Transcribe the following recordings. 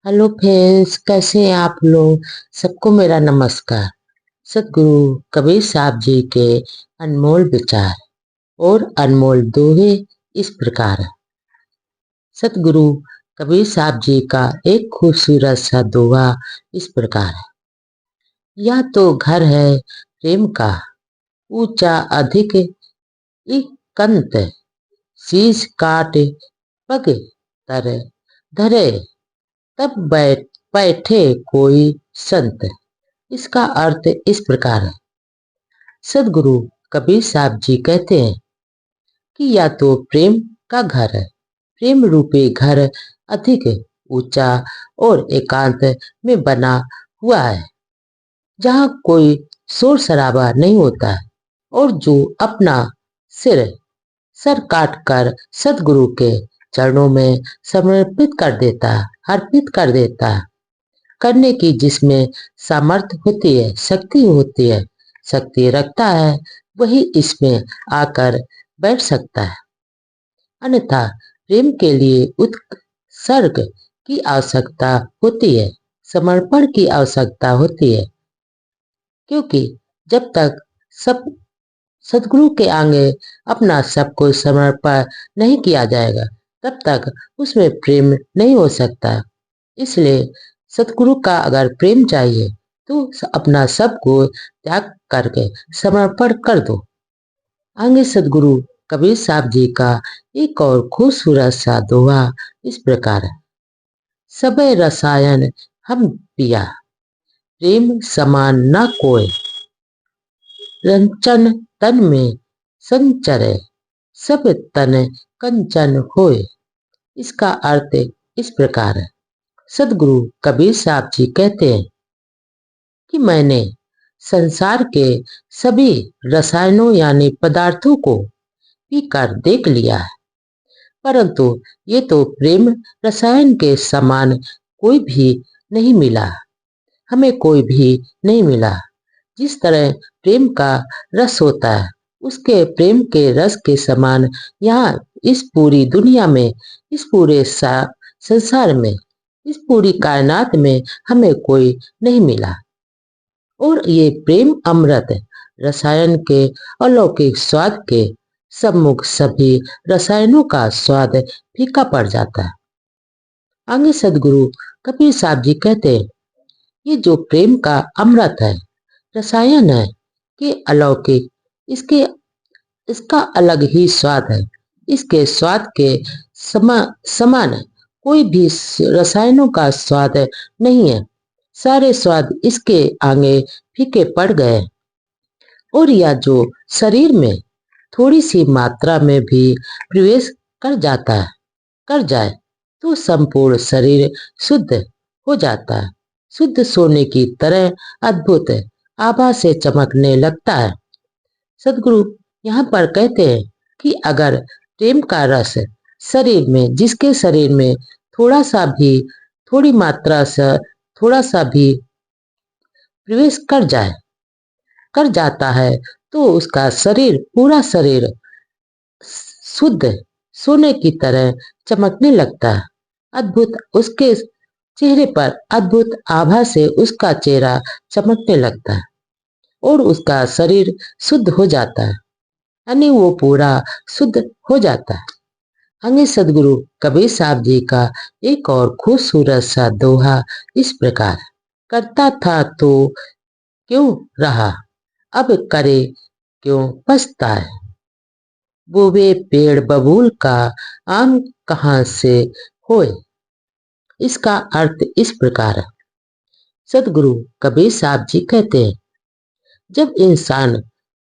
Hello friends, कैसे हैं आप लोग। सबको मेरा नमस्कार। सतगुरु कबीर साहब जी के अनमोल विचार और अनमोल दोहे इस प्रकार है। सतगुरु कबीर साहब जी का एक खूबसूरत सा दोहा इस प्रकार है। यह तो घर है प्रेम का, ऊंचा अधिक इकंत, शीश काट पग तर धरे, तब बैठे कोई संत। इसका अर्थ इस प्रकार है। सदगुरु कबीर साहब जी कहते हैं कि या तो प्रेम का घर है, प्रेम रूपी घर अधिक ऊंचा और एकांत में बना हुआ है, जहाँ कोई शोर शराबा नहीं होता है, और जो अपना सिर सर काट कर सदगुरु के चरणों में समर्पित कर देता है, अर्पित कर देता है, करने की जिसमें सामर्थ्य होती है, शक्ति होती है, शक्ति रखता है, वही इसमें आकर बैठ सकता है। अन्यथा प्रेम के लिए उत्सर्ग की आवश्यकता होती है, समर्पण की आवश्यकता होती है, क्योंकि जब तक सब सदगुरु के आगे अपना सब कुछ समर्पण नहीं किया जाएगा, तब तक उसमें प्रेम नहीं हो सकता। इसलिए सतगुरु का अगर प्रेम चाहिए तो अपना सब को त्याग करके समर्पण कर दो। आगे सदगुरु कबीर साहब जी का एक और खूबसूरत सा दोहा इस प्रकार है। सबे रसायन हम पिया, प्रेम समान न कोय, रंचन तन में संचरे, सब तन कंचन होए। इसका अर्थ इस प्रकार है। सदगुरु कबीर साहब जी कहते हैं कि मैंने संसार के सभी रसायनों यानी पदार्थों को पीकर देख लिया है, परंतु ये तो प्रेम रसायन के समान कोई भी नहीं मिला, हमें कोई भी नहीं मिला। जिस तरह प्रेम का रस होता है, उसके प्रेम के रस के समान यहाँ इस पूरी दुनिया में, इस पूरे संसार में, इस पूरी कायनात में हमें कोई नहीं मिला। और ये प्रेम अमृत रसायन के अलौकिक स्वाद के सम्मुख सभी रसायनों का स्वाद फीका पड़ जाता है। आगे सदगुरु कबीर साहब जी कहते हैं, ये जो प्रेम का अमृत है, रसायन है, कि अलौकिक, इसके इसका अलग ही स्वाद है। इसके स्वाद के समान कोई भी रसायनों का स्वाद नहीं है। सारे स्वाद इसके आगे फीके पड़ गए। और यह जो शरीर में थोड़ी सी मात्रा में भी प्रवेश कर जाए तो संपूर्ण शरीर शुद्ध हो जाता है, शुद्ध सोने की तरह अद्भुत आभा से चमकने लगता है। सदगुरु यहाँ पर कहते हैं कि अगर प्रेम का रस शरीर में, जिसके शरीर में थोड़ा सा भी, थोड़ी मात्रा से थोड़ा सा भी प्रवेश कर जाता है, तो उसका शरीर, पूरा शरीर शुद्ध सोने की तरह चमकने लगता है। अद्भुत उसके चेहरे पर अद्भुत आभा से उसका चेहरा चमकने लगता है और उसका शरीर शुद्ध हो जाता है, यानी वो पूरा शुद्ध हो जाता है। आगे सदगुरु कबीर साहब जी का एक और खूबसूरत सा दोहा इस प्रकार। करता था तो क्यों रहा, अब करे क्यों पछताए, बोवे पेड़ बबूल का आम कहाँ से होए। इसका अर्थ इस प्रकार है। सदगुरु कबीर साहब जी कहते हैं, जब इंसान,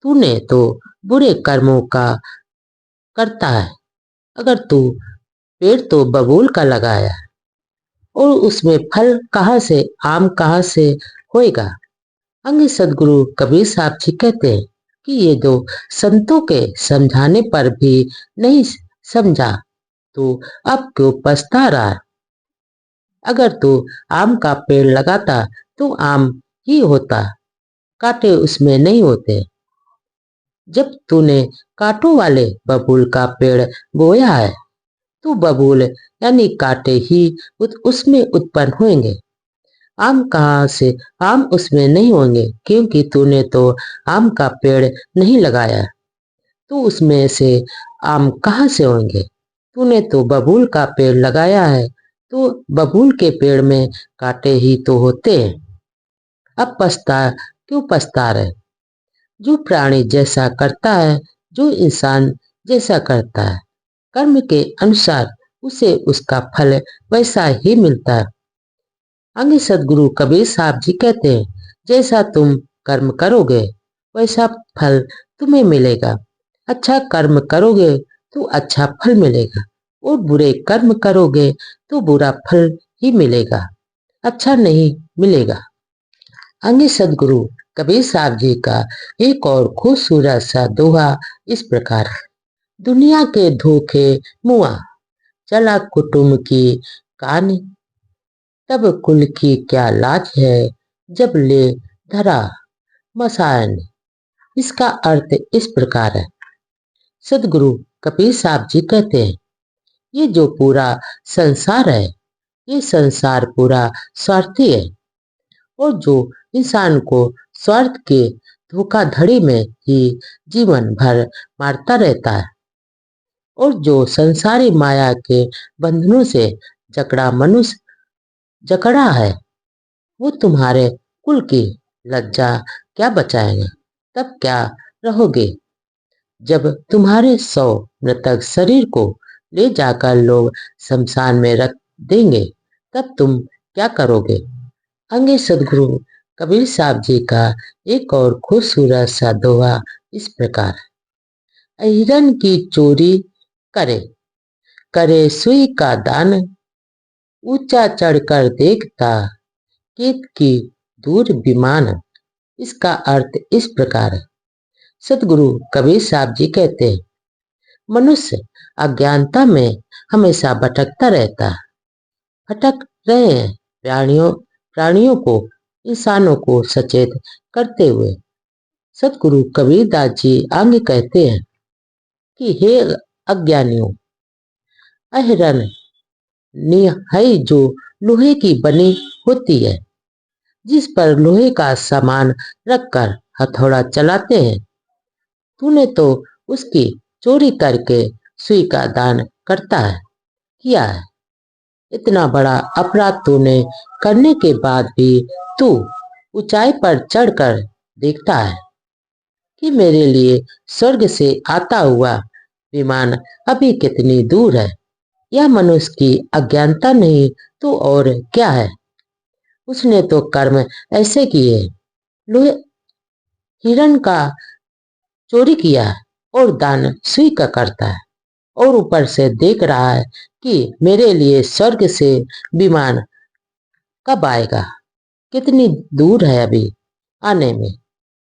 तूने तो बुरे कर्मों का करता है, अगर तू पेड़ तो बबूल का लगाया और उसमें फल कहाँ से, आम कहाँ से होएगा। अंग सदगुरु कबीर साहब जी कहते हैं कि ये जो संतों के समझाने पर भी नहीं समझा, तो अब क्यों पछता रहा है। अगर तू आम का पेड़ लगाता तो आम ही होता, कांटे उसमें नहीं होते। जब तूने कांटों वाले बबूल का पेड़ बोया है, तो बबूल यानी कांटे ही उसमें उत्पन्न होंगे। आम कहाँ से आम उसमें नहीं होंगे, क्योंकि तूने तो आम का पेड़ नहीं लगाया। तो उसमें से आम कहाँ से होंगे? तूने तो बबूल का पेड़ लगाया है, तो बबूल के पेड़ में कांटे ही तो होते हैं। अब क्यों पछता रहे? जो प्राणी जैसा करता है, जो इंसान जैसा करता है, कर्म के अनुसार उसे उसका फल वैसा ही मिलता है। आगे सदगुरु कबीर साहब जी कहते हैं, जैसा तुम कर्म करोगे वैसा फल तुम्हें मिलेगा। अच्छा कर्म करोगे तो अच्छा फल मिलेगा, और बुरे कर्म करोगे तो बुरा फल ही मिलेगा, अच्छा नहीं मिलेगा। आगे सदगुरु कबीर साहब जी का एक और खूबसूरत सा दोहा इस प्रकार है। दुनिया के धोखे मुआ, चला कुटुंब की कहानी, तब कुल की क्या लाज है, जब ले धरा मसान। इसका अर्थ इस प्रकार है। सदगुरु कबीर साहब जी कहते हैं, ये जो पूरा संसार है, ये संसार पूरा स्वार्थी है, और जो इंसान को स्वार्थ के धोखाधड़ी में ही जीवन भर मारता रहता है, और जो संसारी माया के बंधनों से जकड़ा है, वो तुम्हारे कुल की लज्जा क्या बचाएंगे? तब क्या रहोगे? जब तुम्हारे 100 मृतक शरीर को ले जाकर लोग शमशान में रख देंगे, तब तुम क्या करोगे? आगे सदगुरु कबीर साहब जी का एक और खूबसूरत सा दोहा इस प्रकार है। हिरन की चोरी करे, करे सुई का दान, ऊंचा चढ़कर देखता केत की दूर विमान। इसका अर्थ इस प्रकार है। सदगुरु कबीर साहब जी कहते हैं, मनुष्य अज्ञानता में हमेशा भटकता रहता है। भटक रहे हैं प्राणियों को, इंसानों को सचेत करते हुए। सतगुरु कबीरदास जी आगे कहते हैं कि हे अज्ञानियों, अहिरन निहाई जो लोहे की बनी होती है, जिस पर लोहे का सामान रखकर हथौड़ा चलाते हैं, तूने तो उसकी चोरी करके सुई का दान किया है। इतना बड़ा अपराध तूने करने के बाद भी तू ऊंचाई पर चढ़कर देखता है कि मेरे लिए स्वर्ग से आता हुआ विमान अभी कितनी दूर है। यह मनुष्य की अज्ञानता नहीं तो और क्या है? उसने तो कर्म ऐसे किए, लोहे हिरण का चोरी किया और दान सुई का करता है, और ऊपर से देख रहा है कि मेरे लिए स्वर्ग से विमान कब आएगा, कितनी दूर है अभी आने में।